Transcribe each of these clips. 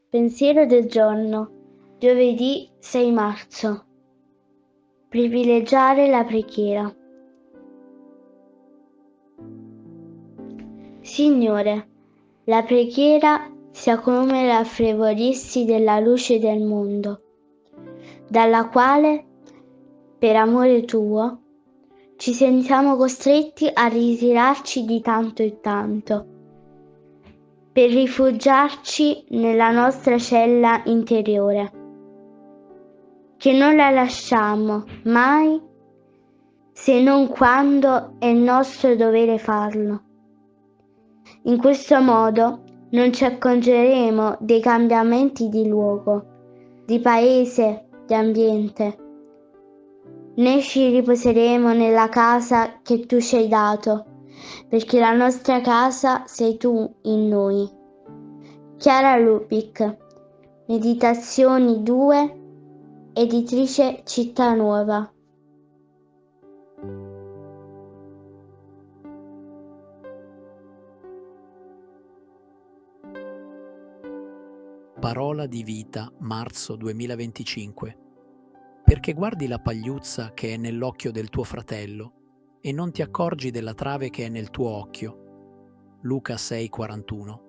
Pensiero del giorno, giovedì 6 marzo. Privilegiare la preghiera. Signore, la preghiera sia come l'affrevorirsi della luce del mondo, dalla quale, per amore tuo, ci sentiamo costretti a ritirarci di tanto in tanto, per rifugiarci nella nostra cella interiore, che non la lasciamo mai se non quando è nostro dovere farlo. In questo modo non ci accorgeremo dei cambiamenti di luogo, di paese, di ambiente, né ci riposeremo nella casa che tu ci hai dato, perché la nostra casa sei tu in noi. Chiara Lubick, Meditazioni 2, editrice Città Nuova. Parola di vita, marzo 2025. Perché guardi la pagliuzza che è nell'occhio del tuo fratello e non ti accorgi della trave che è nel tuo occhio. Luca 6:41.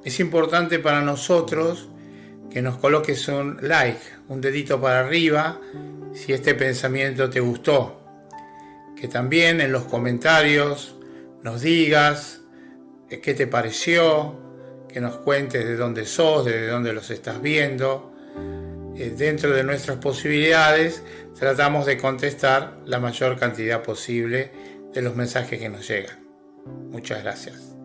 Es importante para nosotros que nos coloques un like, un dedito para arriba, si este pensamiento te gustó. Que también en los comentarios nos digas qué te pareció, que nos cuentes de dónde sos, de dónde los estás viendo. Dentro de nuestras posibilidades tratamos de contestar la mayor cantidad posible de los mensajes que nos llegan. Muchas gracias.